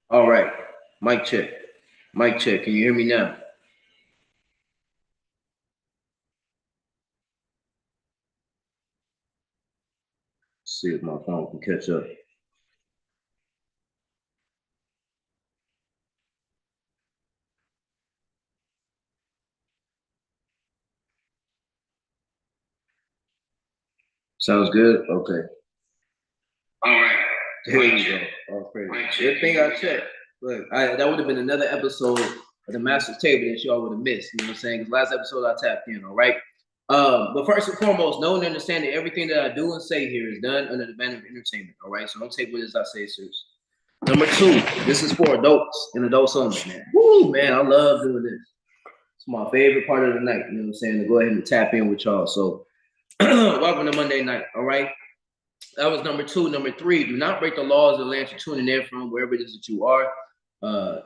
All right. Mic check. Mic check. Can you hear me now? Let's see if my phone can catch up. Sounds good? Okay. All right. There you go. Oh, crazy. Good thing I checked. Look, that would have been another episode of the Master's Table that y'all would have missed. You know what I'm saying? 'Cause last episode I tapped in, all right? But first and foremost, know and understand that everything that I do and say here is done under the banner of entertainment, all right? So don't take what it is I say seriously. Number two, this is for adults and adults only, man. Woo, man, I love doing this. It's my favorite part of the night, you know what I'm saying? To go ahead and tap in with y'all. So, welcome to Monday night, all right? That was number two. Number three, do not break the laws of the land you're tuning in from, wherever it is that you are. Uh,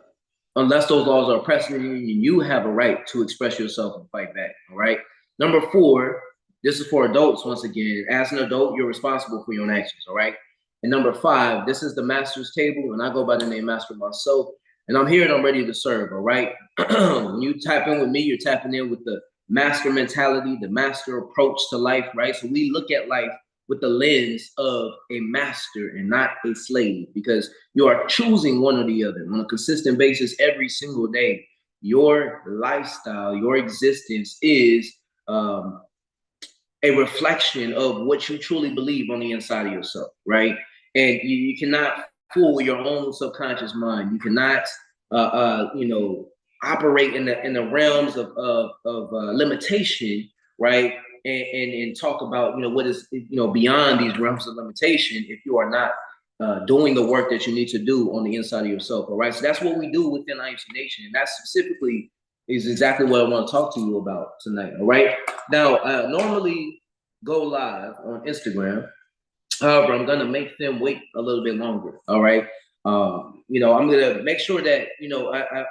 unless those laws are oppressing you, you have a right to express yourself and fight back, all right? Number four, this is for adults, once again. As an adult, you're responsible for your own actions, all right? And number five, this is the Master's Table, and I go by the name Master myself, and I'm here and I'm ready to serve, all right? When you tap in with me, you're tapping in with the master mentality, the master approach to life, right? So we look at life with the lens of a master and not a slave, because you are choosing one or the other on a consistent basis every single day. Your lifestyle, your existence is a reflection of what you truly believe on the inside of yourself, right? And you cannot fool your own subconscious mind. You cannot, operate in the realms of limitation, right? And talk about what is beyond these realms of limitation if you are not doing the work that you need to do on the inside of yourself. All right, so that's what we do within IMC Nation, and that specifically is exactly what I want to talk to you about tonight. All right, now normally go live on Instagram. However, I'm gonna make them wait a little bit longer. All right. I'm gonna make sure that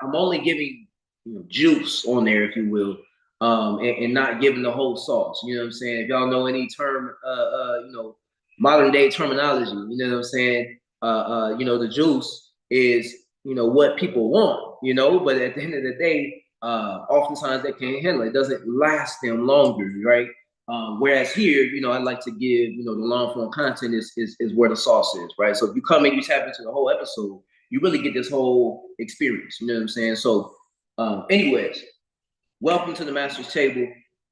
I'm only giving juice on there, if you will, and not giving the whole sauce. You know what I'm saying? If y'all know any term, modern day terminology, you know what I'm saying? The juice is what people want, but at the end of the day, oftentimes they can't handle it. It doesn't last them longer, right? Whereas here, I like to give, the long form content is where the sauce is, right? So if you come and you tap into the whole episode, you really get this whole experience. You know what I'm saying? So, anyways, welcome to the Master's Table.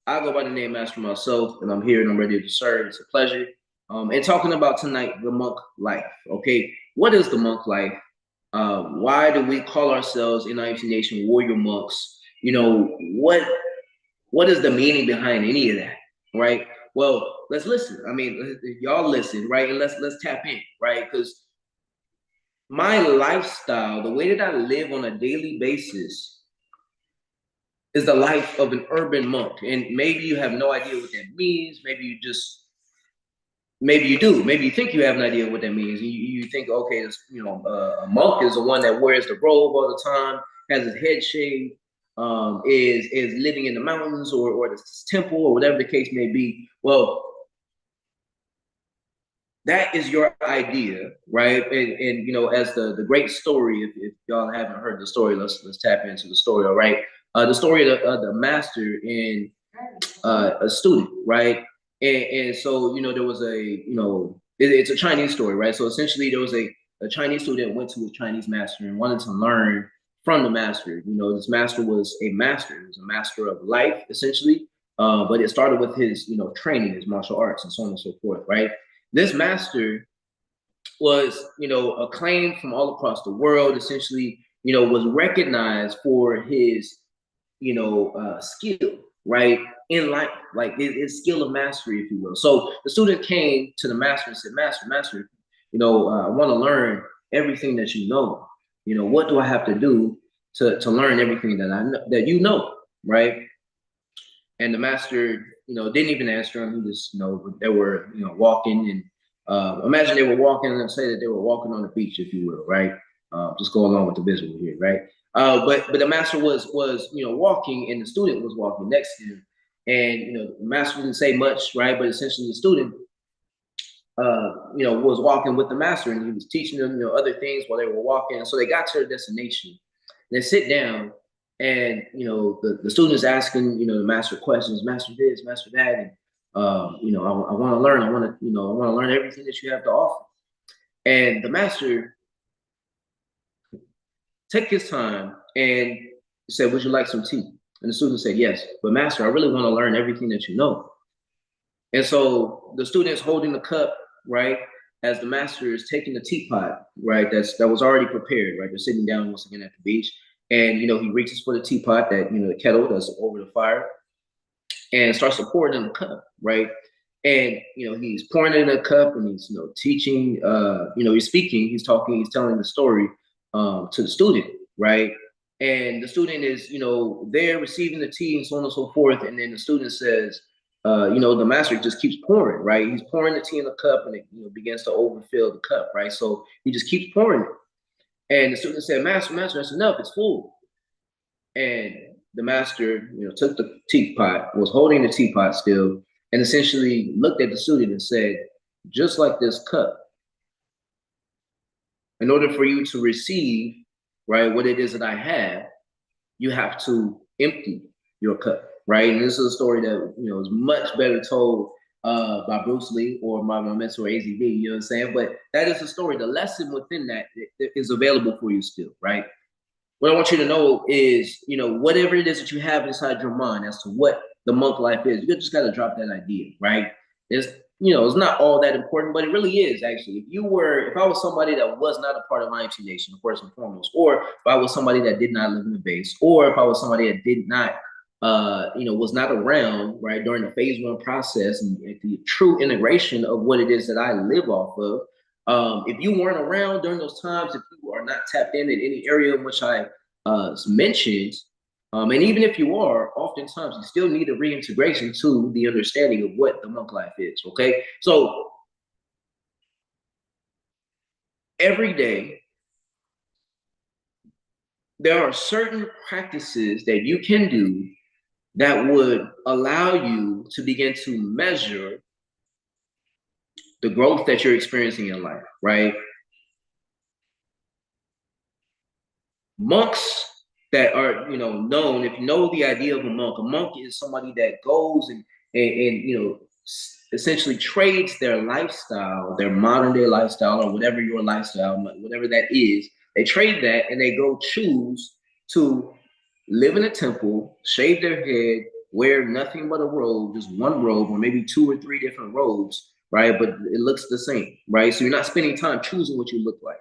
I go by the name Master myself, and I'm here and I'm ready to serve. It's a pleasure. And talking about tonight, the monk life. Okay, what is the monk life? Why do we call ourselves in IMC Nation warrior monks? What is the meaning behind any of that? Right? Well, let's listen. I mean, y'all listen, right? And let's tap in, right? Because my lifestyle, the way that I live on a daily basis, is the life of an urban monk. And maybe you have no idea what that means. Maybe you do. Maybe you think you have an idea what that means. You think, okay, a monk is the one that wears the robe all the time, has his head shaved, is living in the mountains or the temple or whatever the case may be. Well, that is your idea, right? And as the great story, if y'all haven't heard the story, let's tap into the story, all right? The story of the master and a student, right? And so there was it's a Chinese story, right? So essentially there was a Chinese student went to a Chinese master and wanted to learn from the master. This master was a master. He was a master of life, essentially. But it started with his training, his martial arts, and so on and so forth, right? This master was acclaimed from all across the world. Essentially, was recognized for his skill, right, in life, like his skill of mastery, if you will. So the student came to the master and said, master, I want to learn everything that you know. What do I have to do to learn everything that I know, that right? And the master, didn't even answer him. He just, they were, walking, and imagine they were walking, and say that they were walking on the beach, if you will, right? Just go along with the visual here, right? But the master was walking, and the student was walking next to him, and the master didn't say much, right? But essentially, the student was walking with the master, and he was teaching them, other things while they were walking. So they got to their destination. They sit down, and the students asking, the master questions, master this, master that, and I want to learn. I want to learn everything that you have to offer. And the master took his time and said, "Would you like some tea?" And the student said, "Yes, but master, I really want to learn everything that you know." And so the student's holding the cup, right, as the master is taking the teapot, right, that was already prepared, right. They're sitting down once again at the beach, and he reaches for the teapot, that the kettle that's over the fire, and starts to pour it in the cup, right. And he's pouring it in a cup, and he's teaching, he's speaking, he's talking, he's telling the story to the student, right. And the student is there receiving the tea and so on and so forth, and then the student says, the master just keeps pouring, right. He's pouring the tea in the cup, and it begins to overfill the cup, right. So he just keeps pouring it, and the student said, "Master, that's enough, it's full." And the master, took the teapot, was holding the teapot still, and essentially looked at the student and said, "Just like this cup, in order for you to receive, right, what it is that I have, you have to empty your cup," right? And this is a story that is much better told by Bruce Lee or my mentor AZV. You know what I'm saying? But that is the story. The lesson within that is available for you still, right? What I want you to know is, whatever it is that you have inside your mind as to what the monk life is, you just got to drop that idea, right? It's not all that important, but it really is actually. If I was somebody that was not a part of IMT Nation, first and foremost, or if I was somebody that did not live in the base, or if I was somebody that did not, was not around, right, during the phase one process and the true integration of what it is that I live off of, if you weren't around during those times, if you are not tapped in any area in which I mentioned, and even if you are, oftentimes you still need a reintegration to the understanding of what the monk life is, okay? So every day, there are certain practices that you can do that would allow you to begin to measure the growth that you're experiencing in life, right? Monks that are known, if you know the idea of a monk is somebody that goes and essentially trades their lifestyle, their modern day lifestyle, or whatever your lifestyle, whatever that is, they trade that and they go choose to live in a temple, shave their head, wear nothing but a robe, just one robe, or maybe two or three different robes, right? But it looks the same, right? So you're not spending time choosing what you look like.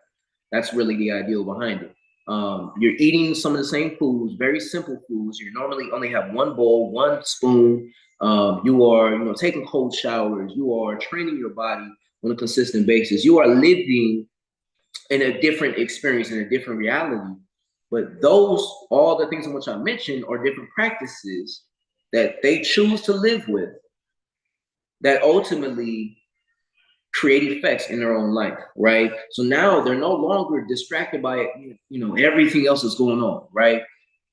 That's really the ideal behind it. You're eating some of the same foods, very simple foods. You normally only have one bowl, one spoon. You are, taking cold showers. You are training your body on a consistent basis. You are living in a different experience, in a different reality. But all the things in which I mentioned are different practices that they choose to live with that ultimately create effects in their own life, right? So now they're no longer distracted by everything else that's going on, right?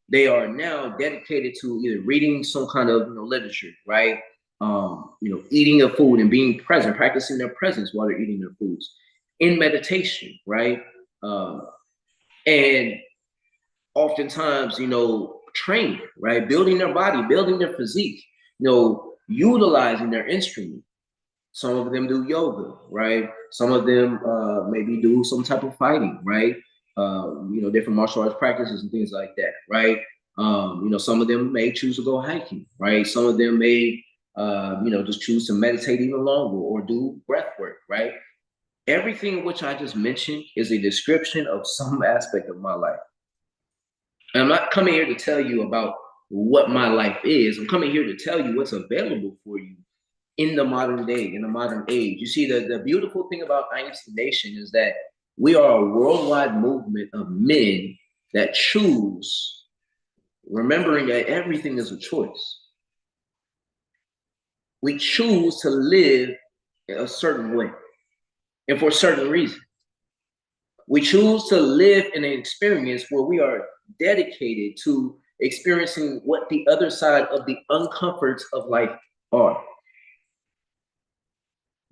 They are now dedicated to either reading some kind of literature, right? Eating their food and being present, practicing their presence while they're eating their foods, in meditation, right? And oftentimes, training, right? Building their body, building their physique, utilizing their instrument. Some of them do yoga, right? Some of them maybe do some type of fighting, right? Different martial arts practices and things like that, right? Some of them may choose to go hiking, right? Some of them may, just choose to meditate even longer or do breath work, right? Everything which I just mentioned is a description of some aspect of my life. And I'm not coming here to tell you about what my life is. I'm coming here to tell you what's available for you in the modern day, in the modern age. You see, the beautiful thing about IMC Nation is that we are a worldwide movement of men that choose, remembering that everything is a choice. We choose to live a certain way and for a certain reason. We choose to live in an experience where we are dedicated to experiencing what the other side of the uncomforts of life are.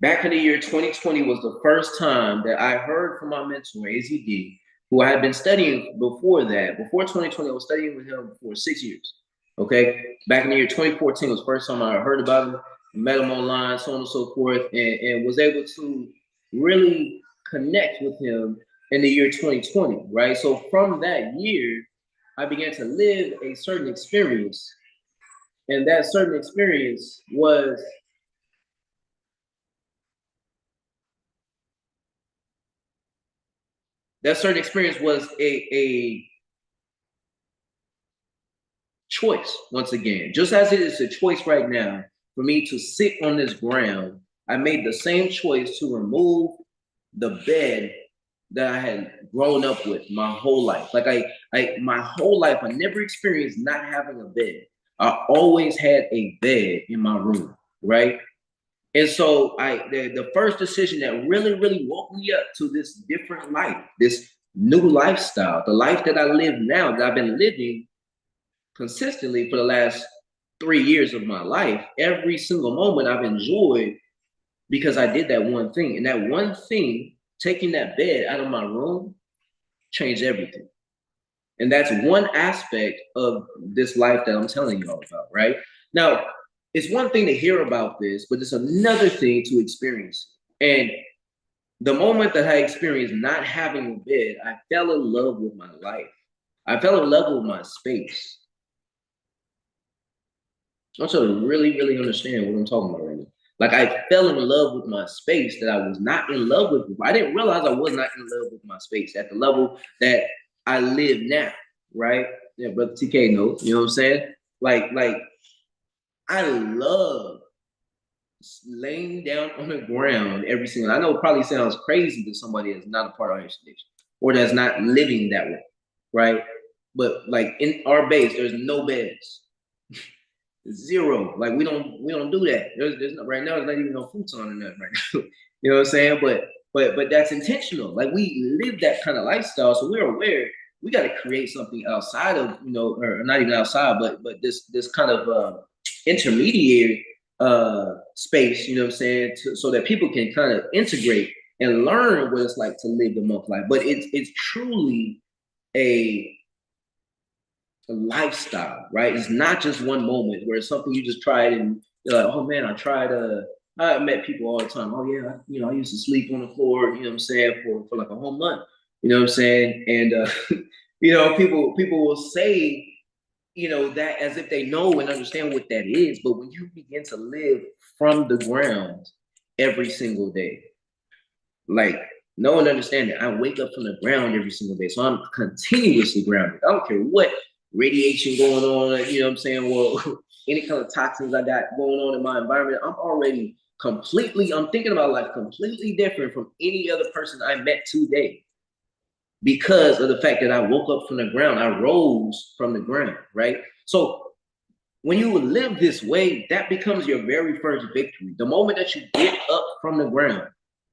back in the year 2020 was the first time that I heard from my mentor, AZD, who I had been studying before that. Before 2020, I was studying with him for 6 years. Okay. Back in the year 2014 was the first time I heard about him, met him online, so on and so forth, and was able to really connect with him in the year 2020, right? So from that year, I began to live a certain experience. And that certain experience was a choice once again. Just as it is a choice right now for me to sit on this ground, I made the same choice to remove the bed that I had grown up with my whole life. Like my whole life, I never experienced not having a bed. I always had a bed in my room, right? And so the first decision that really, really woke me up to this different life, this new lifestyle, the life that I live now, that I've been living consistently for the last 3 years of my life, every single moment I've enjoyed because I did that one thing. And that one thing, taking that bed out of my room, changed everything. And that's one aspect of this life that I'm telling you all about, right? Now, it's one thing to hear about this, but it's another thing to experience. And the moment that I experienced not having a bed, I fell in love with my life. I fell in love with my space. I want you to really, really understand what I'm talking about right now. Like I fell in love with my space that I was not in love with before. I didn't realize I was not in love with my space at the level that I live now, right? Yeah, but TK knows, you know what I'm saying? Like I love laying down on the ground every single. I know it probably sounds crazy to somebody that's not a part of our institution or that's not living that way, right? But like in our base, there's no beds. Zero. Like we don't do that. There's not, right now. There's not even no futon in that right now. You know what I'm saying? But that's intentional. Like we live that kind of lifestyle, so we're aware we got to create something outside of or not even outside, but this kind of intermediary space. You know what I'm saying? So that people can kind of integrate and learn what it's like to live the monk life. But it's truly a lifestyle, right? It's not just one moment where it's something you just tried and you're like, oh man, I tried. I met people all the time. Oh yeah, I used to sleep on the floor. You know what I'm saying for like a whole month. You know what I'm saying? And people will say that as if they know and understand what that is. But when you begin to live from the ground every single day, like no one understand that. I wake up from the ground every single day. So I'm continuously grounded. I don't care what radiation going on, you know what I'm saying? Well, any kind of toxins I got going on in my environment, I'm thinking about life completely different from any other person I met today because of the fact that I woke up from the ground. I rose from the ground, right? So when you live this way, that becomes your very first victory. The moment that you get up from the ground,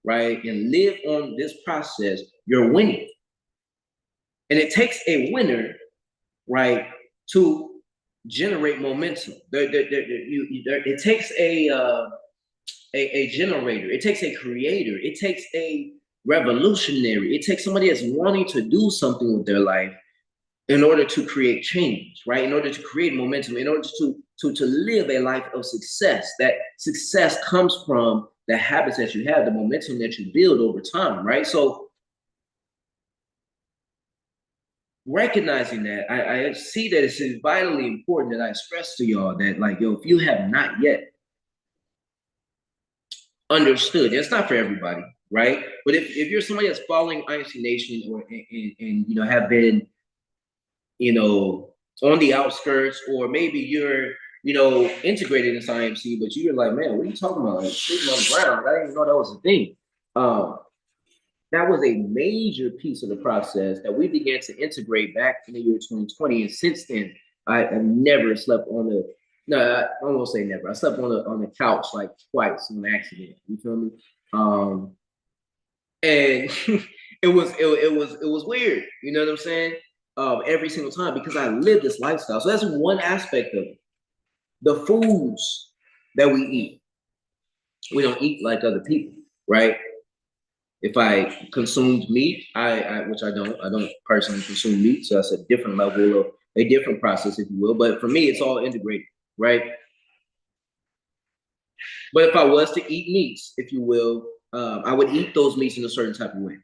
right, and live on this process, you're winning. And it takes a winner, right, to generate momentum. It takes a generator. It takes a creator. It takes a revolutionary. It takes somebody that's wanting to do something with their life in order to create change, right? In order to create momentum, in order to live a life of success. That success comes from the habits that you have, the momentum that you build over time, right? So recognizing that, I see that it's vitally important that I stress to y'all that, like, yo, if you have not yet understood, it's not for everybody, right? But if you're somebody that's following IMC Nation or and have been on the outskirts, or maybe you're, integrated in IMC, but you're like, man, what are you talking about? Like sleeping on the ground. I didn't even know that was a thing. That was a major piece of the process that we began to integrate back in the year 2020. And since then, I have never slept on the, no, I won't say never. I slept on the couch like twice on accident. You feel me? And it was weird. You know what I'm saying? Every single time because I live this lifestyle. So that's one aspect of it. The foods that we eat. We don't eat like other people, right? If I consumed meat, which I don't personally consume meat, so that's a different level of a different process, if you will. But for me, it's all integrated, right? But if I was to eat meats, if you will, I would eat those meats in a certain type of way,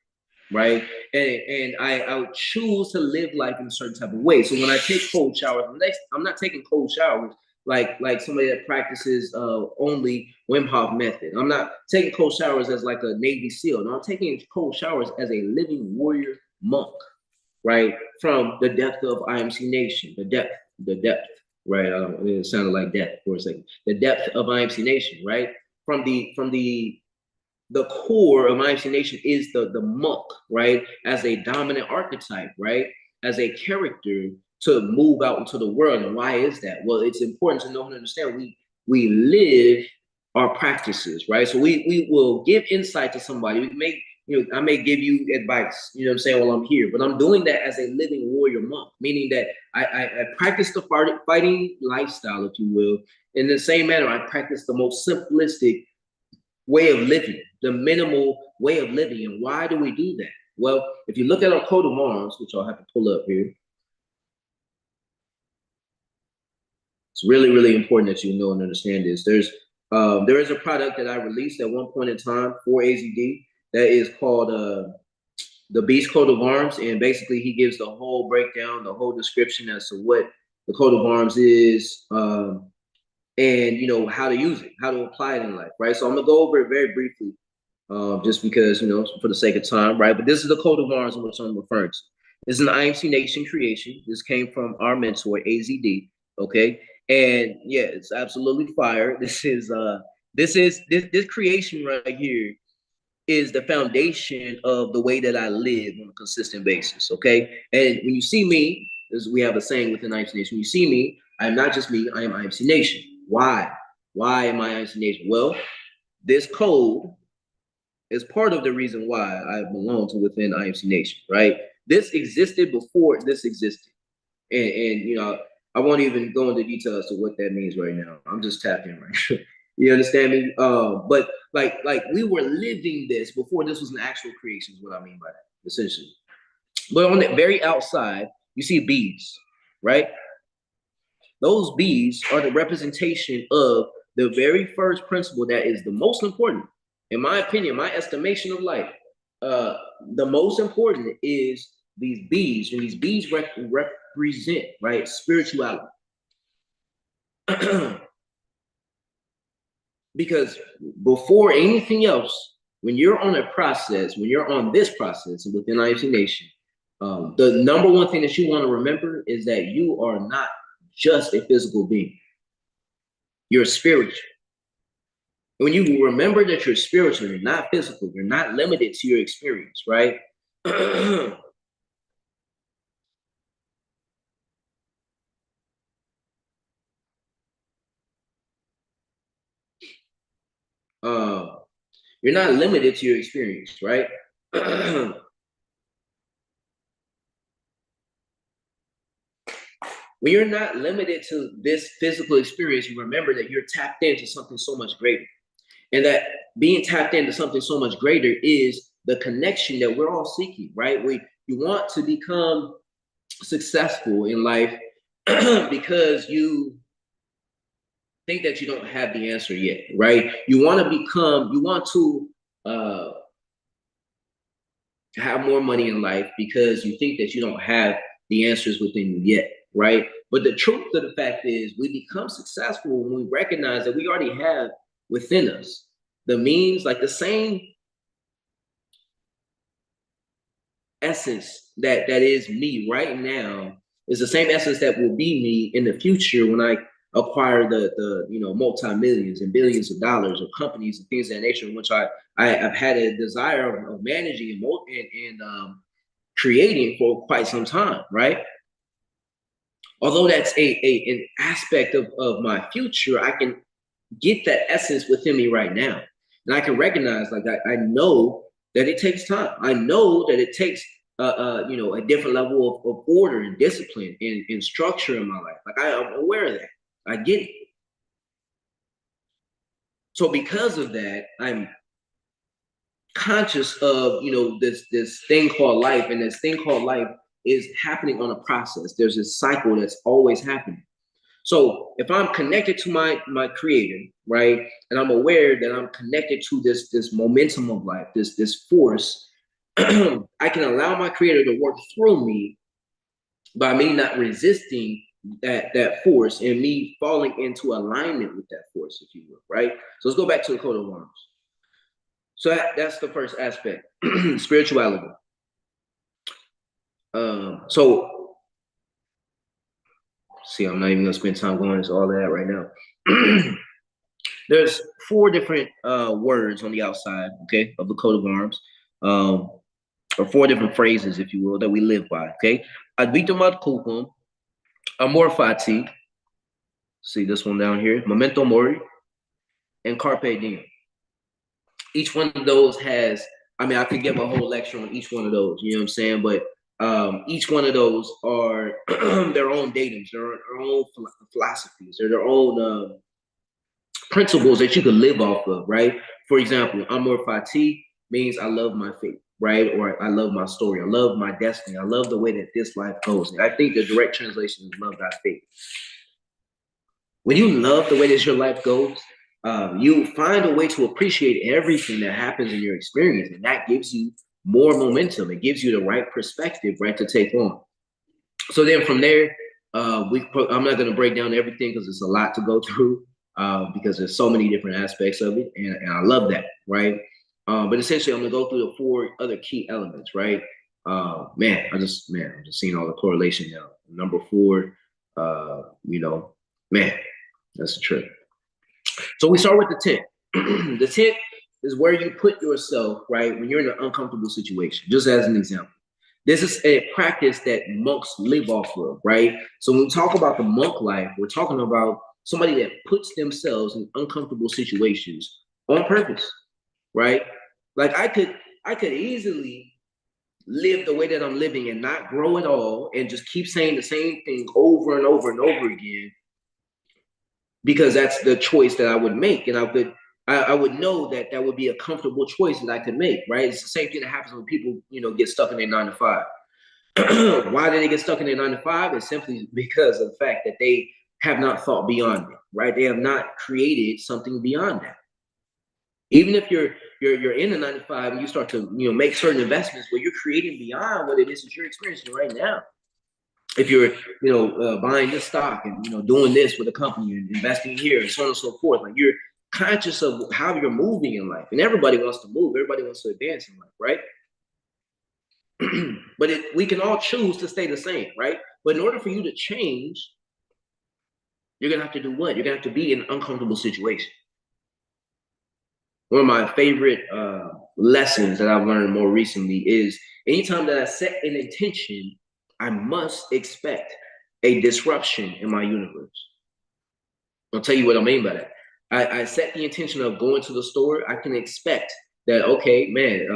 right? And I would choose to live life in a certain type of way. So when I take cold showers, I'm not taking cold showers like somebody that practices only Wim Hof method. I'm not taking cold showers as like a Navy SEAL. No, I'm taking cold showers as a living warrior monk, right? From the depth of IMC Nation, the depth, right? It sounded like that for a second. The depth of IMC Nation, right? From the core of IMC Nation is the monk, right? As a dominant archetype, right? As a character to move out into the world. And why is that? Well, it's important to know and understand we live our practices, right? So we will give insight to somebody. We may, I may give you advice, you know what I'm saying, while I'm here, but I'm doing that as a living warrior monk, meaning that I practice the fighting lifestyle, if you will. In the same manner, I practice the most simplistic way of living, the minimal way of living. And why do we do that? Well, if you look at our coat of arms, which I'll have to pull up here, it's really, really important that you know and understand this. There is a product that I released at one point in time for AZD that is called the Beast Coat of Arms, and basically he gives the whole breakdown, the whole description as to what the coat of arms is, and how to use it, how to apply it in life, right? So I'm gonna go over it very briefly, just because for the sake of time, right? But this is the coat of arms in which I'm referring to. This is an IMC Nation creation. This came from our mentor AZD, okay? And yeah, it's absolutely fire. This creation right here is the foundation of the way that I live on a consistent basis, okay? And when you see me, as we have a saying within IMC Nation, when you see me, I am not just me, I am IMC Nation. Why? Why am I IMC Nation? Well, this code is part of the reason why I belong to within IMC Nation, right? This existed before this existed. And I won't even go into details to what that means right now. I'm just tapped in right now. You understand me? But like we were living this before this was an actual creation, is what I mean by that, essentially. But on the very outside, you see bees, right? Those bees are the representation of the very first principle that is the most important, in my opinion, my estimation of life. The most important is these bees, and these bees represent, right, spirituality. Because before anything else, when you're on a process, when you're on this process within IMC Nation, the number one thing that you want to remember is that you are not just a physical being. You're spiritual. When you remember that you're spiritual, you're not physical, you're not limited to your experience, right? uh, you're not limited to your experience, right? When you're not limited to this physical experience, you remember that you're tapped into something so much greater. And that being tapped into something so much greater is the connection that we're all seeking, right? You want to become successful in life because you think that you don't have the answer yet, right? You want to have more money in life because you think that you don't have the answers within you yet, right? But the truth of the fact is, we become successful when we recognize that we already have within us the means, like the same essence that is me right now is the same essence that will be me in the future when I acquire the multi-millions and billions of dollars of companies and things of that nature, in which I've had a desire of managing and creating for quite some time, right? Although that's an aspect of my future, I can get that essence within me right now. And I can recognize, like, I know that it takes time. I know that it takes a different level of order and discipline and structure in my life. Like, I'm aware of that. I get it. So because of that, I'm conscious of, this thing called life, and this thing called life is happening on a process. There's this cycle that's always happening. So if I'm connected to my creator, right, and I'm aware that I'm connected to this momentum of life, this force, I can allow my creator to work through me by me not resisting that force and me falling into alignment with that force, if you will, right? So let's go back to the coat of arms. So that's the first aspect, spirituality. So see, I'm not even gonna spend time going into all of that right now. There's four different words on the outside, okay, of the coat of arms, or four different phrases, if you will, that we live by, okay? Advitamat kupum, amor fati, see this one down here, memento mori, and carpe diem. Each one of those has, I mean, I could give a whole lecture on each one of those, you know what I'm saying? But each one of those are their own datums, their own philosophies, they're their own principles that you can live off of, right? For example, amor fati means I love my faith, right? Or I love my story, I love my destiny, I love the way that this life goes. And I think the direct translation is love thy faith. When you love the way that your life goes, you find a way to appreciate everything that happens in your experience, and that gives you more momentum. It gives you the right perspective, right, to take on. So then from there, I'm not going to break down everything because it's a lot to go through, because there's so many different aspects of it, and I love that, right? But essentially, I'm going to go through the four other key elements, right? I'm just seeing all the correlation now. Number four, man, that's a trip. So we start with the tent. The tent is where you put yourself, right, when you're in an uncomfortable situation, just as an example. This is a practice that monks live off of, right? So when we talk about the monk life, we're talking about somebody that puts themselves in uncomfortable situations on purpose, right? Like I could easily live the way that I'm living and not grow at all and just keep saying the same thing over and over and over again, because that's the choice that I would make. And I would know that that would be a comfortable choice that I could make, right? It's the same thing that happens when people, get stuck in their 9 to 5. Why do they get stuck in their 9 to 5? It's simply because of the fact that they have not thought beyond it, right? They have not created something beyond that. Even if you're in a 9 to 5 and you start to make certain investments where you're creating beyond what it is that you're experiencing right now. If you're buying this stock and doing this with a company and investing here and so on and so forth, like you're conscious of how you're moving in life, and everybody wants to move, everybody wants to advance in life, right? But we can all choose to stay the same, right? But in order for you to change, you're gonna have to do what? You're gonna have to be in an uncomfortable situation. One of my favorite lessons that I've learned more recently is anytime that I set an intention, I must expect a disruption in my universe. I'll tell you what I mean by that. I set the intention of going to the store. I can expect that, okay, man,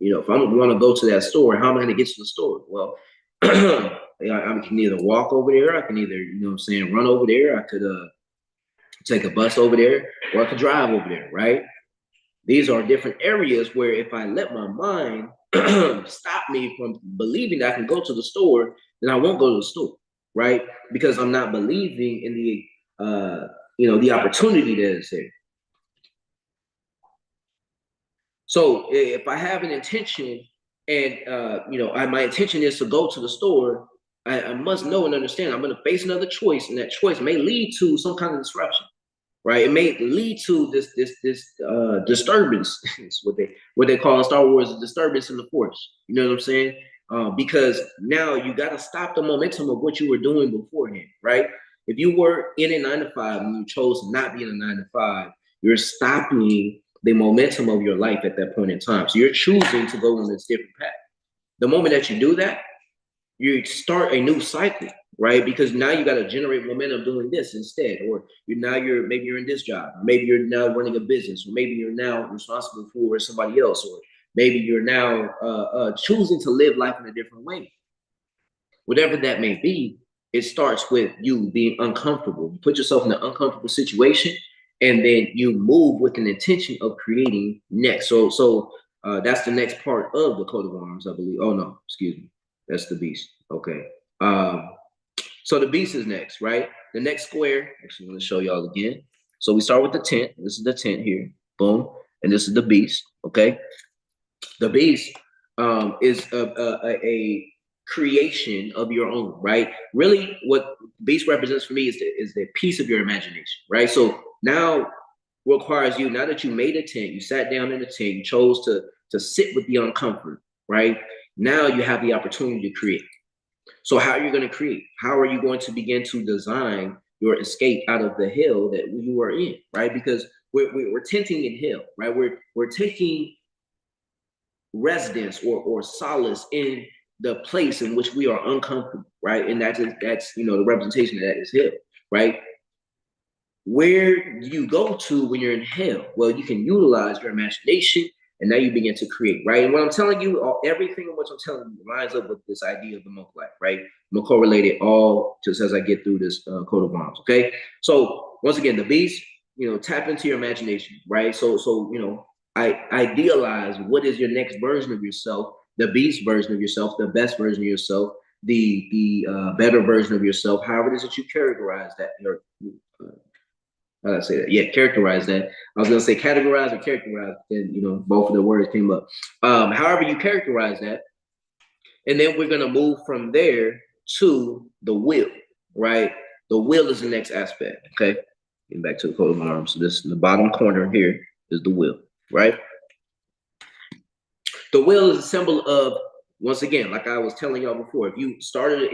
if I want to go to that store, how am I going to get to the store? Well, I can either walk over there, I can either, run over there, I could take a bus over there, or I could drive over there, right? These are different areas where if I let my mind stop me from believing that I can go to the store, then I won't go to the store, right? Because I'm not believing in the opportunity that is there. So if I have an intention and my intention is to go to the store, I must know and understand I'm going to face another choice, and that choice may lead to some kind of disruption, right? It may lead to this disturbance. It's what they call in Star Wars a disturbance in the Force. You know what I'm saying? Because now you got to stop the momentum of what you were doing beforehand, right? If you were in a 9 to 5 and you chose to not be in a 9 to 5, you're stopping the momentum of your life at that point in time. So you're choosing to go on this different path. The moment that you do that, you start a new cycle, right? Because now you got to generate momentum doing this instead, or maybe you're in this job, maybe you're now running a business, or maybe you're now responsible for somebody else, or maybe you're now choosing to live life in a different way. Whatever that may be, it starts with you being uncomfortable. You put yourself in an uncomfortable situation, and then you move with an intention of creating next. So that's the next part of the coat of arms, I believe. Oh no, excuse me, that's the beast. Okay. So the beast is next, right? The next square. Actually, I'm going to show y'all again. So we start with the tent. This is the tent here. Boom. And this is the beast. Okay. The beast is a creation of your own, right? Really, what beast represents for me is the piece of your imagination, right? So now requires you, now that you made a tent, you sat down in the tent, you chose to sit with the uncomfort, right? Now you have the opportunity to create. So how are you going to create? How are you going to begin to design your escape out of the hell that you are in, right? Because we're tenting in hell, right? We're taking residence or solace in the place in which we are uncomfortable, right? And that's the representation of that is hell, right? Where do you go to when you're in hell? Well, you can utilize your imagination, and now you begin to create, right? And what I'm telling you, everything in what I'm telling you lines up with this idea of the monk life, right? I'm gonna correlate it all just as I get through this coat of arms, okay? So once again, the beast, tap into your imagination, right? So I idealize what is your next version of yourself, the beast version of yourself, the best version of yourself, the better version of yourself, however it is that you characterize that, how did I say that? Yeah, characterize that. I was gonna say categorize or characterize, and both of the words came up. However you characterize that, and then we're gonna move from there to the will, right? The will is the next aspect. Okay, getting back to the coat of arms. So this in the bottom corner here is the will, right? The will is a symbol of, once again, like I was telling y'all before, if you started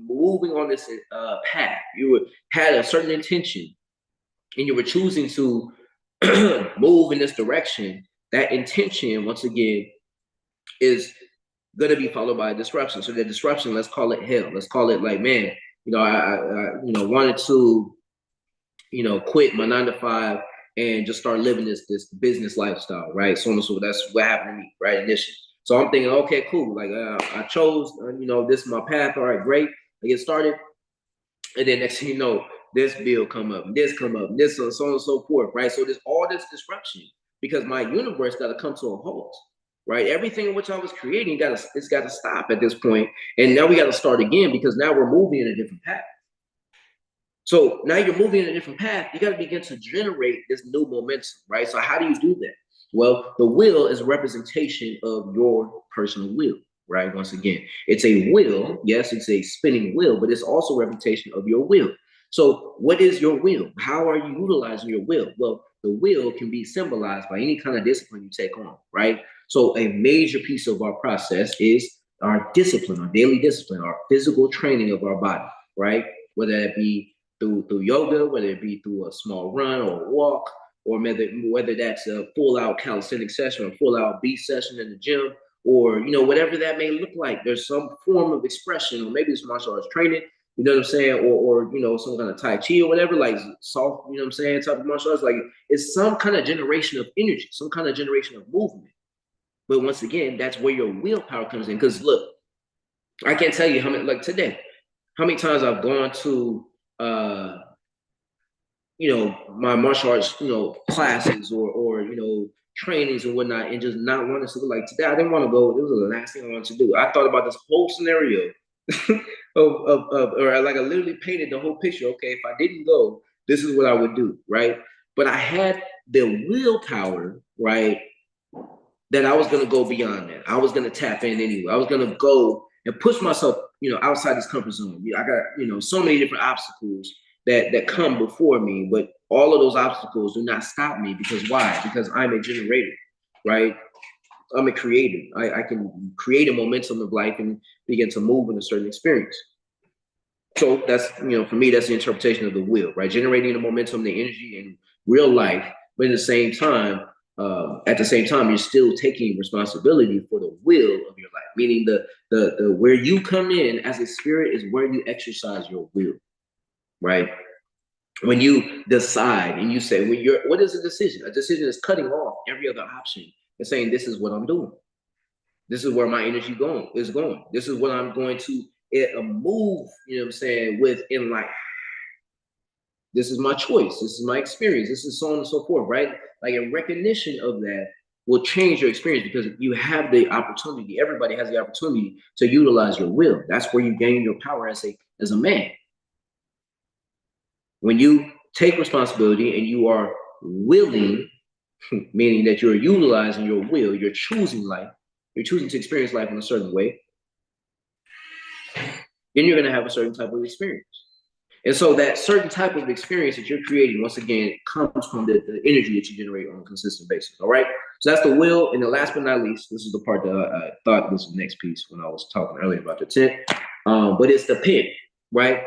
moving on this path, you had a certain intention and you were choosing to move in this direction, that intention, once again, is going to be followed by a disruption. So the disruption, let's call it hell. Let's call it like, man, I wanted to, quit my 9 to 5 and just start living this business lifestyle, right? So that's what happened to me, right? Initially. So I'm thinking, okay, cool. Like I chose, this is my path. All right, great. I get started. And then next thing you know, this bill come up, this come up, this so on and so forth, right? So there's all this disruption because my universe got to come to a halt, right? Everything in which I was creating it's got to stop at this point, and now we got to start again because now we're moving in a different path. So now you're moving in a different path. You got to begin to generate this new momentum, right? So how do you do that? Well, the will is a representation of your personal will, right? Once again, it's a will. Yes, it's a spinning wheel, but it's also a representation of your will. So what is your will? How are you utilizing your will? Well, the will can be symbolized by any kind of discipline you take on, right? So a major piece of our process is our discipline, our daily discipline, our physical training of our body, right? Whether it be through yoga, whether it be through a small run or a walk, or whether that's a full out calisthenic session or a full out beat session in the gym, or whatever that may look like. There's some form of expression, or maybe it's martial arts training, you know what I'm saying, or some kind of tai chi or whatever, like soft, you know what I'm saying, type of martial arts. Like it's some kind of generation of energy, some kind of generation of movement. But once again, that's where your willpower comes in. Because look, I can't tell you how many, like today, how many times I've gone to my martial arts, classes or trainings and whatnot, and just not wanting to. Like today, I didn't want to go. It was the last thing I wanted to do. I thought about this whole scenario or like I literally painted the whole picture. Okay, if I didn't go, this is what I would do, right? But I had the willpower, right, that I was gonna go beyond that. I was gonna tap in anyway. I was gonna go and push myself, outside this comfort zone. I got, so many different obstacles that come before me, but all of those obstacles do not stop me because why? Because I'm a generator, right? I'm a creator. I can create a momentum of life and begin to move in a certain experience. So that's, for me, that's the interpretation of the will, right? Generating the momentum, the energy in real life, but at the same time, you're still taking responsibility for the will of your life. Meaning the where you come in as a spirit is where you exercise your will, right? When you decide and you say, what is a decision? A decision is cutting off every other option and saying, this is what I'm doing. This is where my energy is going. This is what I'm going to move, with in life. This is my choice. This is my experience. This is so on and so forth, right? Like a recognition of that will change your experience because you have the opportunity. Everybody has the opportunity to utilize your will. That's where you gain your power as a man. When you take responsibility and you are willing, meaning that you're utilizing your will, you're choosing life, you're choosing to experience life in a certain way, then you're going to have a certain type of experience. And so that certain type of experience that you're creating, once again, comes from the energy that you generate on a consistent basis. All right. So that's the will. And the last but not least, this is the part that I thought was the next piece when I was talking earlier about the tent. But it's the pen, right?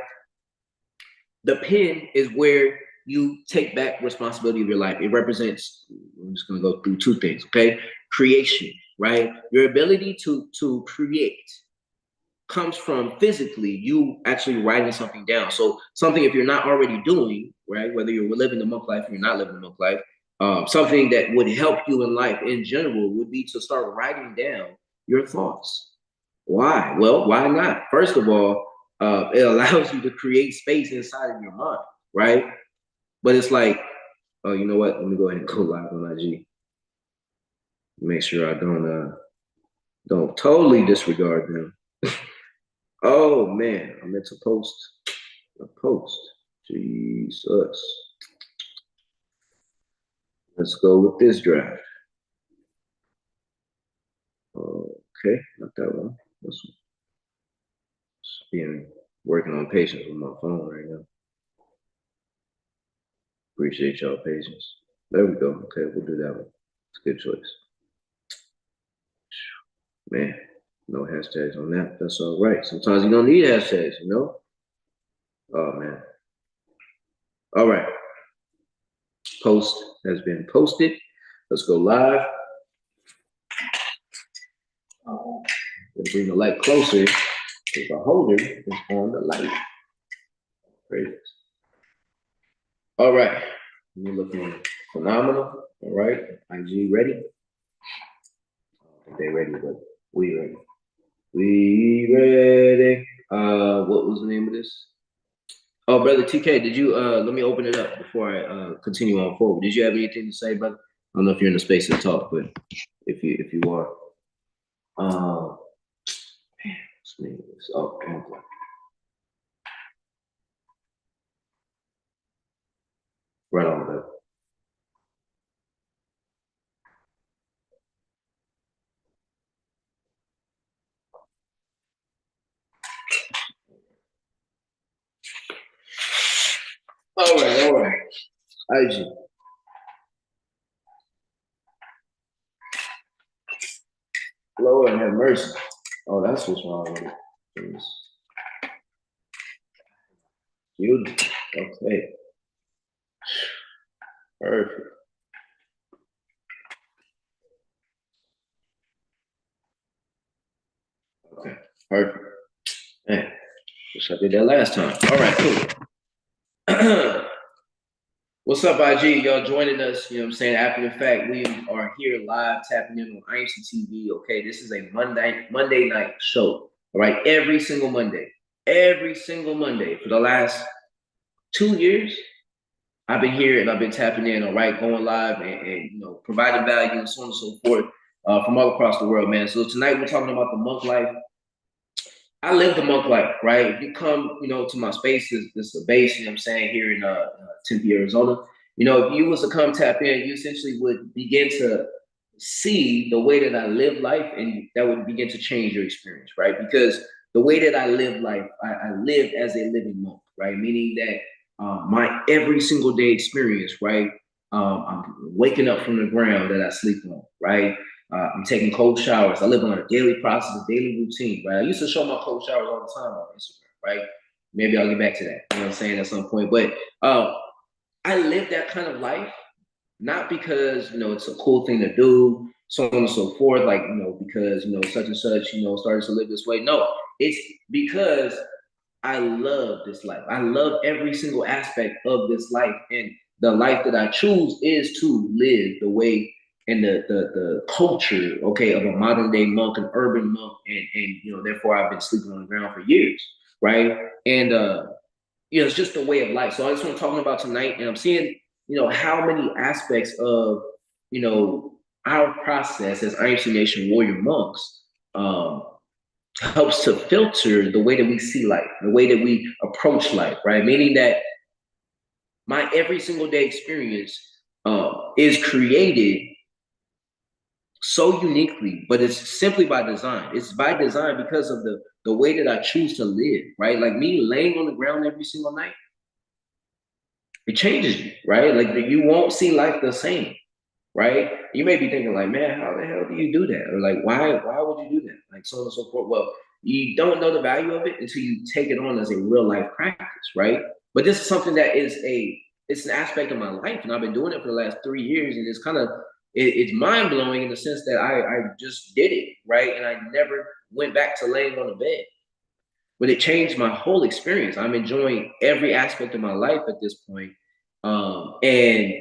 The pen is where you take back responsibility of your life. It represents, I'm just going to go through two things, okay? Creation, right? Your ability to create comes from physically you actually writing something down. So something if you're not already doing, right, whether you're living the monk life or you're not living the monk life, something that would help you in life in general would be to start writing down your thoughts. Why? Well, why not? First of all, it allows you to create space inside of your mind, right? But it's like, oh, you know what? Let me go ahead and go live on IG. Make sure I don't totally disregard them. Oh man, I meant to post a post. Jesus. Let's go with this draft. Okay, not that one. This one. Just being working on patience with my phone right now. Appreciate y'all patience. There we go. Okay, we'll do that one. It's a good choice. Man, no hashtags on that. That's all right. Sometimes you don't need hashtags, you know? Oh man. All right. Post has been posted. Let's go live. Bring the light closer because the holder is on the light. Great. All right. You're looking phenomenal. All right. IG ready? I think they ready, but we ready. We ready. What was the name of this? Oh, brother TK, did you let me open it up before I continue on forward. Did you have anything to say, brother? I don't know if you're in the space to talk, but if you are, what's the name of this? Oh, okay. Right on, brother. All right. IG. Lord have mercy. Oh, that's what's wrong with it. Beautiful. Okay. Perfect. Okay. Perfect. Man, wish I did that last time. All right, cool. What's up, IG? Y'all joining us, you know what I'm saying? After the fact, we are here live tapping in on IMC TV. Okay, this is a Monday night show. All right, every single Monday. Every single Monday for the last 2 years, I've been here and I've been tapping in, all right, going live and you know, providing value and so on and so forth from all across the world, man. So tonight we're talking about the monk life. I live the monk life, right? If you come, you know, to my space, this is a base, you know what I'm saying, here in Tempe, Arizona. You know, if you was to come tap in, you essentially would begin to see the way that I live life, and that would begin to change your experience, right? Because the way that I live life, I live as a living monk, right? Meaning that my every single day experience, right? I'm waking up from the ground that I sleep on, right? I'm taking cold showers. I live on a daily process, a daily routine, right? I used to show my cold showers all the time on Instagram, right? Maybe I'll get back to that, you know what I'm saying, at some point. But I live that kind of life, not because, you know, it's a cool thing to do, so on and so forth, like, you know, because, you know, such and such, you know, started to live this way. No, it's because I love this life. I love every single aspect of this life. And the life that I choose is to live the way and the culture, okay, of a modern day monk, an urban monk, and you know, therefore I've been sleeping on the ground for years, right? And it's just a way of life. So that's what I'm talking about tonight. And I'm seeing, how many aspects of, our process as IMC Nation Warrior Monks helps to filter the way that we see life, the way that we approach life, right? Meaning that my every single day experience is created so uniquely, but it's simply by design. It's by design because of the way that I choose to live, right? Like me laying on the ground every single night, it changes you, right? Like you won't see life the same, right? You may be thinking like, man, how the hell do you do that? Or like, why would you do that? Like so on and so forth. Well, you don't know the value of it until you take it on as a real life practice, right? But this is something that it's an aspect of my life, and I've been doing it for the last 3 years, and it's kind of it's mind blowing in the sense that I just did it, right? And I never went back to laying on the bed. But it changed my whole experience. I'm enjoying every aspect of my life at this point. And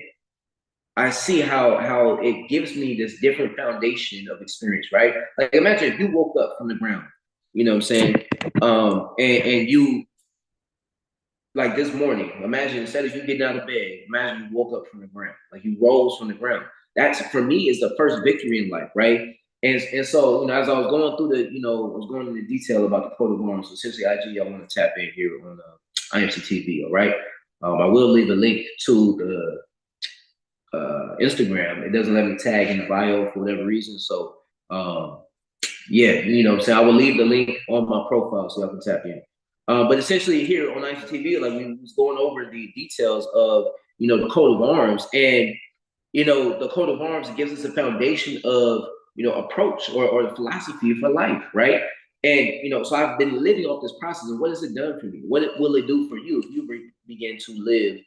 I see how it gives me this different foundation of experience, right? Like imagine if you woke up from the ground, you know what I'm saying? And you like this morning, imagine instead of you getting out of bed, imagine you woke up from the ground, like you rose from the ground. That's for me is the first victory in life, right? And so, as I was going through I was going into detail about the coat of arms. So essentially, IG, I want to tap in here on IMC TV, all right? I will leave a link to the Instagram. It doesn't let me tag in the bio for whatever reason. So, yeah, what I'm saying? I will leave the link on my profile so I can tap in. But essentially here on ICTV, like we was going over the details of, the coat of arms. And, the coat of arms gives us a foundation of, approach or the philosophy for life, right? And, so I've been living off this process. And what has it done for me? What will it do for you if you begin to live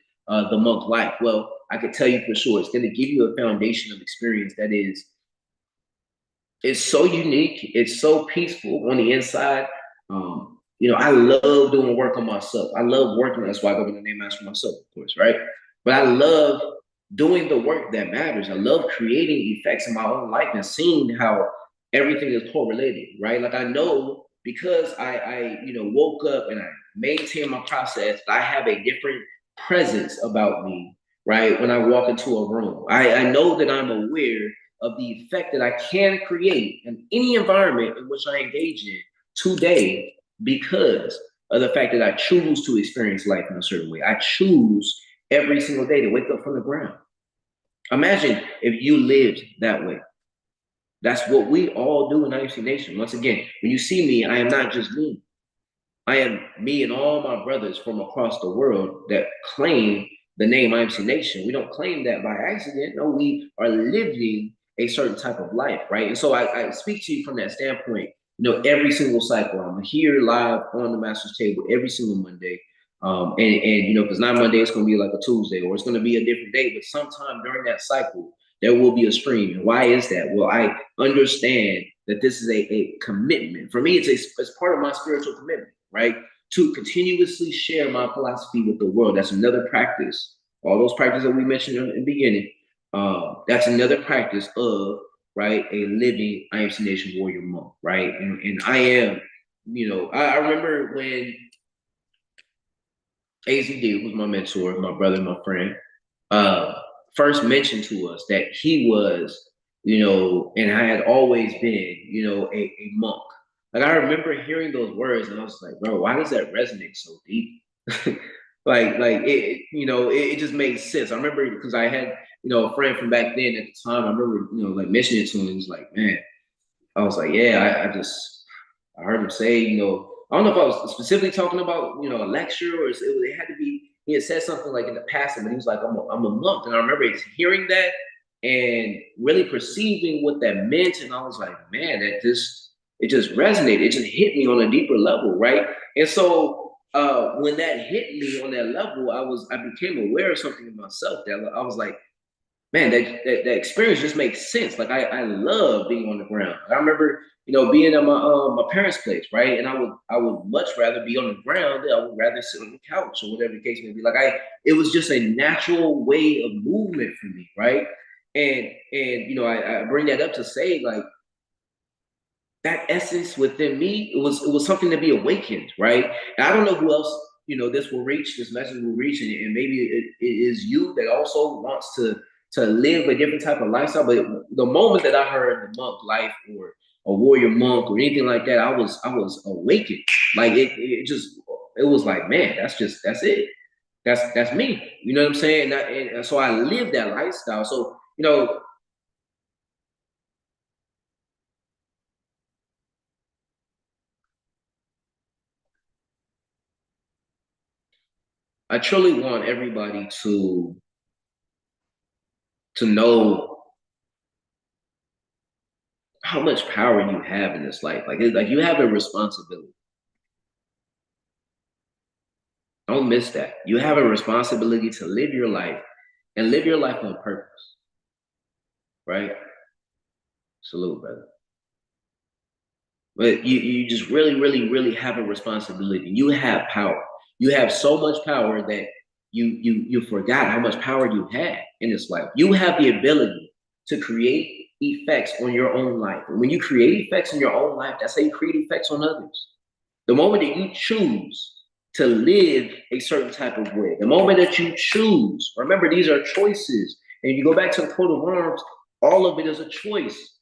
the monk life? Well, I could tell you for sure, it's going to give you a foundation of experience that is it's so unique. It's so peaceful on the inside. I love doing work on myself. I love working. That's why I go by the name Master myself, of course, right? But I love doing the work that matters. I love creating effects in my own life and seeing how everything is correlated, right? Like I know because I woke up and I maintain my process, I have a different presence about me, right? When I walk into a room, I know that I'm aware of the effect that I can create in any environment in which I engage in today because of the fact that I choose to experience life in a certain way. I choose every single day to wake up from the ground. Imagine if you lived that way. That's what we all do in IFC Nation. Once again, when you see me, I am not just me. I am me and all my brothers from across the world that claim the name IMC Nation. We don't claim that by accident. No, we are living a certain type of life, right? And so I speak to you from that standpoint. Every single cycle, I'm here live on the Master's Table every single Monday. And if it's not Monday, it's going to be like a Tuesday, or it's going to be a different day. But sometime during that cycle, there will be a stream. And why is that? Well, I understand that this is a commitment. For me, it's part of my spiritual commitment, right? To continuously share my philosophy with the world. That's another practice. All those practices that we mentioned in the beginning, that's another practice of, right, a living IMC Nation warrior monk, right? And I am, I remember when AZD, who's my mentor, my brother, my friend, first mentioned to us that he was, and I had always been, a monk. Like I remember hearing those words, and I was like, bro, why does that resonate so deep? like it just made sense. I remember because I had, a friend from back then at the time. I remember, like mentioning it to him. He was like, man, I was like, yeah, I heard him say, I don't know if I was specifically talking about, a lecture or it had to be, he had said something like in the past, but he was like, I'm a monk. And I remember hearing that and really perceiving what that meant. And I was like, man, it just resonated. It just hit me on a deeper level, right? And so when that hit me on that level, I became aware of something in myself that I was like, man, that experience just makes sense. Like I love being on the ground. I remember, being at my parents' place, right? And I would much rather be on the ground than I would rather sit on the couch or whatever the case may be. Like it was just a natural way of movement for me, right? And I bring that up to say like that essence within me, it was something to be awakened, right? And I don't know who else this message will reach, and maybe it is you that also wants to live a different type of lifestyle. But the moment that I heard the monk life or a warrior monk or anything like that, I was awakened. Like it was like, man, that's it. That's me. You know what I'm saying? And so I live that lifestyle. So, I truly want everybody to know how much power you have in this life. Like you have a responsibility. Don't miss that. You have a responsibility to live your life and live your life on purpose. Right? Salute, brother. But you just really, really, really have a responsibility. You have power. You have so much power that you forgot how much power you had in this life. You have the ability to create effects on your own life. And when you create effects in your own life, that's how you create effects on others. The moment that you choose to live a certain type of way, the moment that you choose, remember, these are choices. And you go back to the coat of arms, all of it is a choice.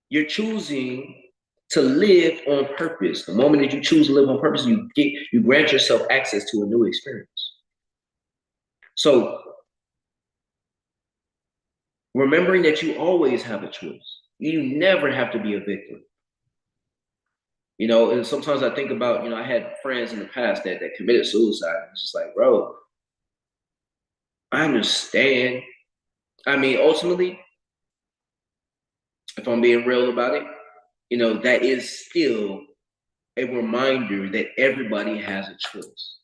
You're choosing to live on purpose. The moment that you choose to live on purpose, you grant yourself access to a new experience. So remembering that you always have a choice. You never have to be a victim. And sometimes I think about, I had friends in the past that committed suicide. It's just like, bro, I understand. I mean, ultimately, if I'm being real about it, that is still a reminder that everybody has a choice.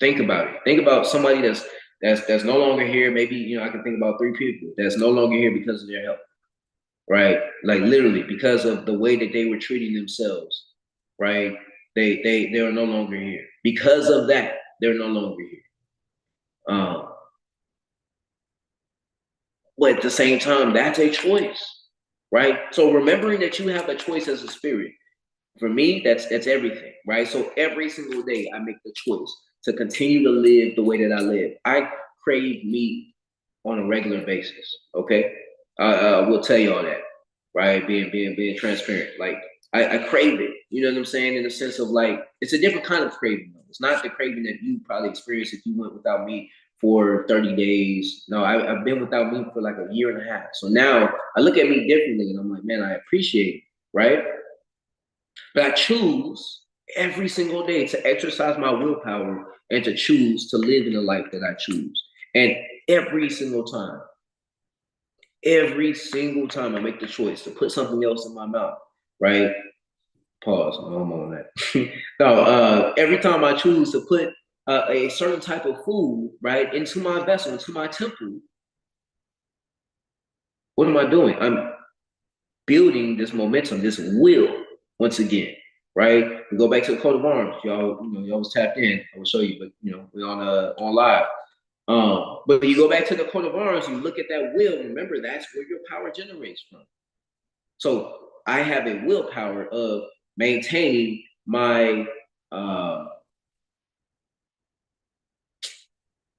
Think about it. Think about somebody that's no longer here. Maybe, I can think about 3 people that's no longer here because of their health, right? Like literally because of the way that they were treating themselves, right? They are no longer here. Because of that, they're no longer here. But at the same time, that's a choice, right? So remembering that you have a choice as a spirit, for me, that's everything, right? So every single day, I make the choice to continue to live the way that I live. I crave meat on a regular basis. Okay, we'll tell you all that, right? Being transparent. Like I crave it. You know what I'm saying? In the sense of like, it's a different kind of craving. Though. It's not the craving that you probably experienced if you went without meat for 30 days. No, I've been without meat for like a year and a half. So now I look at meat differently, and I'm like, man, I appreciate it, right? But I choose every single day to exercise my willpower and to choose to live in the life that I choose. And every single time I make the choice to put something else in my mouth, right? Pause. I'm on that. No, every time I choose to put a certain type of food, right, into my vessel, into my temple, what am I doing? I'm building this momentum, this will, once again, right? We go back to the coat of arms, y'all. Y'all was tapped in. I will show you, but we're on live. But you go back to the coat of arms, you look at that will. Remember, that's where your power generates from. So I have a willpower of maintaining my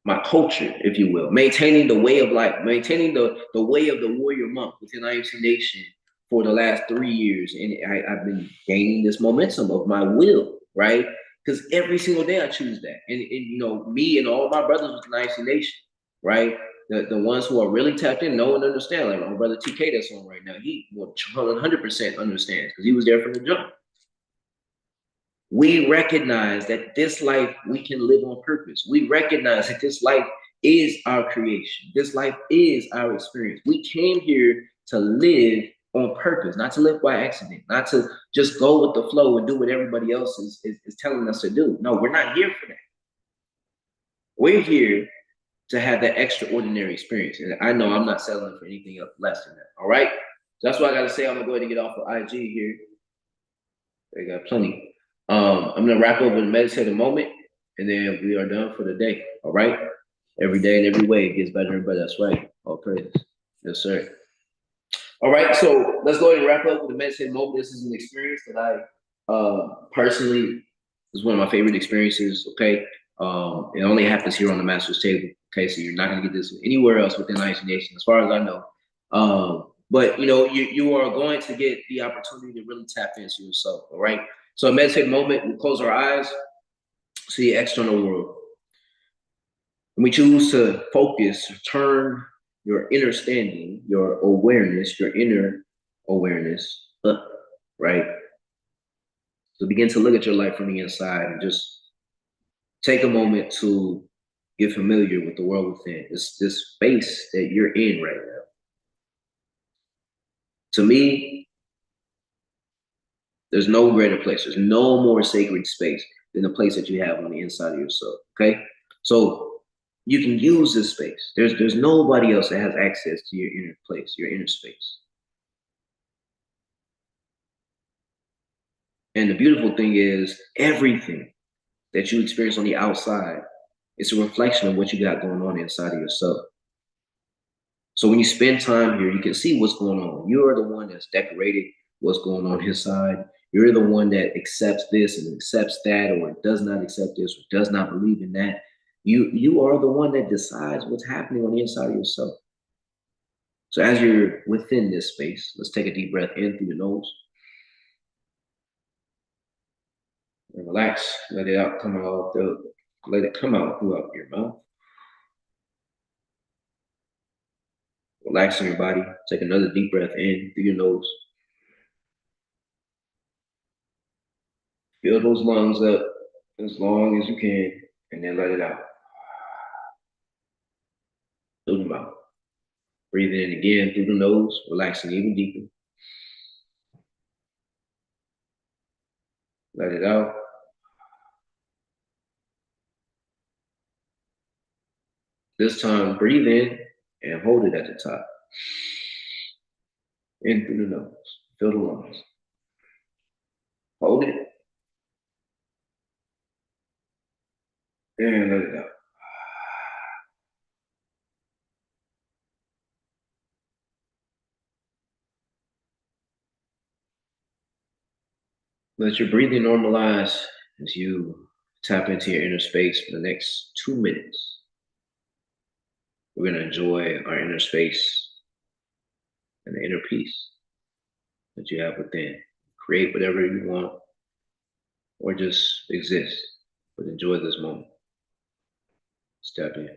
my culture, if you will, maintaining the way of life, maintaining the way of the warrior monk within IMC Nation for the last 3 years. And I've been gaining this momentum of my will, right? Because every single day I choose that. And me and all my brothers within IMC Nation, right? The ones who are really tapped in know and understand. Like my brother TK that's on right now, he 100% understands because he was there from the jump. We recognize that this life we can live on purpose. We recognize that this life is our creation. This life is our experience. We came here to live on purpose, not to live by accident, not to just go with the flow and do what everybody else is telling us to do. No, we're not here for that. We're here to have that extraordinary experience. And I know I'm not settling for anything less than that. All right. So that's what I got to say. I'm going to go ahead and get off of IG here. They got plenty. I'm gonna wrap up with a meditative moment, and then we are done for the day. All right. Every day and every way it gets better and better. That's right. All praise. Yes, sir. All right. So let's go ahead and wrap up with a meditative moment. This is an experience that I personally It's one of my favorite experiences. Okay, it only happens here on the master's table. Okay, so you're not gonna get this anywhere else within Ice Nation, as far as I know. But you know, you are going to get the opportunity to really tap into yourself. All right. So a meditative moment, we close our eyes, see the external world. And we choose to focus, turn your understanding, your awareness, your inner awareness up, right? So begin to look at your life from the inside and just take a moment to get familiar with the world within. This space that you're in right now. To me, there's no greater place. There's no more sacred space than the place that you have on the inside of yourself. Okay. So you can use this space. There's nobody else that has access to your inner place, your inner space. And the beautiful thing is everything that you experience on the outside is a reflection of what you got going on inside of yourself. So when you spend time here, you can see what's going on. You're the one that's decorated what's going on inside. You're the one that accepts this and accepts that, or does not accept this, or does not believe in that. You are the one that decides what's happening on the inside of yourself. So as you're within this space, let's take a deep breath in through the nose and relax. Let it out, let it come out throughout your mouth. Relaxing your body. Take another deep breath in through your nose. Fill those lungs up as long as you can, and then let it out. Through the mouth. Breathing in again through the nose, relaxing even deeper. Let it out. This time, breathe in and hold it at the top. In through the nose. Fill the lungs. Hold it. And let it out. Let your breathing normalize as you tap into your inner space for the next 2 minutes. We're going to enjoy our inner space and the inner peace that you have within. Create whatever you want or just exist, but enjoy this moment. Step in.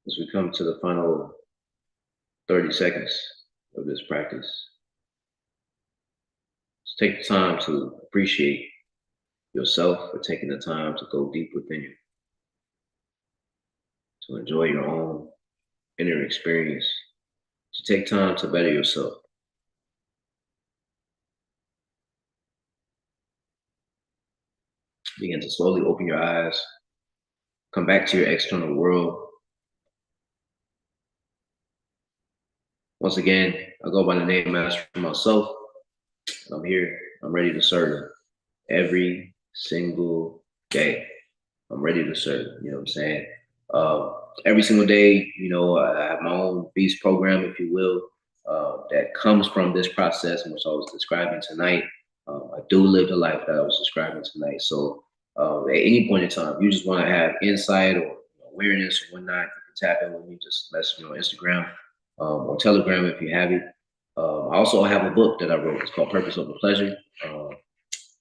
As we come to the final 30 seconds of this practice, just take the time to appreciate yourself for taking the time to go deep within you, to enjoy your own inner experience, to take time to better yourself. Begin to slowly open your eyes, come back to your external world. Once again, I go by the name Master myself. I'm here. I'm ready to serve every single day. I'm ready to serve. You know what I'm saying? Every single day, I have my own beast program, if you will, that comes from this process, in which I was describing tonight. I do live the life that I was describing tonight. So at any point in time, you just want to have insight or awareness or whatnot, you can tap in with me. Just message me on Instagram or Telegram if you have it. I also have a book that I wrote. It's called Purpose Over Pleasure.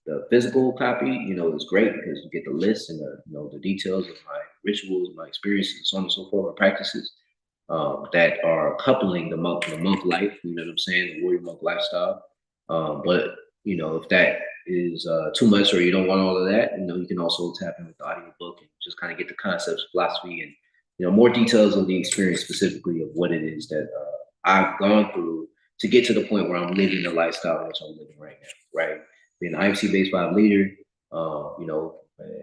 The physical copy, is great because you get the list and the details of my rituals, my experiences, so on and so forth, my practices that are coupling the monk life. You know what I'm saying? The warrior monk lifestyle. But if that is too much or you don't want all of that, you can also tap in with the audio book and just kind of get the concepts, philosophy, and more details of the experience specifically of what it is that I've gone through to get to the point where I'm living the lifestyle which I'm living right now, right? Being an IMC Base 5 leader,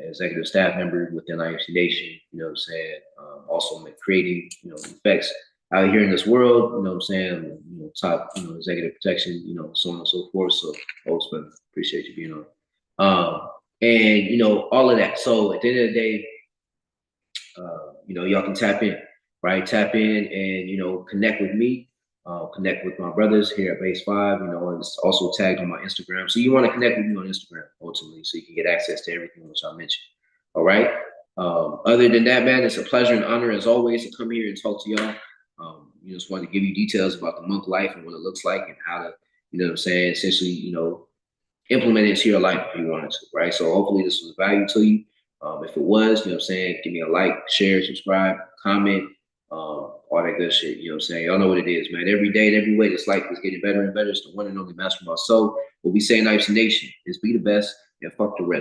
executive staff member within IMC Nation, you know what I'm saying? Also creating, effects out here in this world, you know what I'm saying? Top, executive protection, so on and so forth. So, folks, but appreciate you being on. And, all of that. So at the end of the day, y'all can tap in, right? Tap in and, connect with me. Connect with my brothers here at Base 5, and it's also tagged on my Instagram. So you want to connect with me on Instagram, ultimately, so you can get access to everything which I mentioned. All right. Other than that, man, it's a pleasure and honor as always to come here and talk to y'all. Just wanted to give you details about the monk life and what it looks like and how to, what I'm saying, essentially, implement it into your life if you wanted to, right? So hopefully this was value to you. If it was, what I'm saying, give me a like, share, subscribe, comment, all that good shit. You know what I'm saying? Y'all know what it is, man. Every day and every way, this life is getting better and better. It's the one and only Master of our soul. What we say in IMC Nation is be the best and fuck the rest.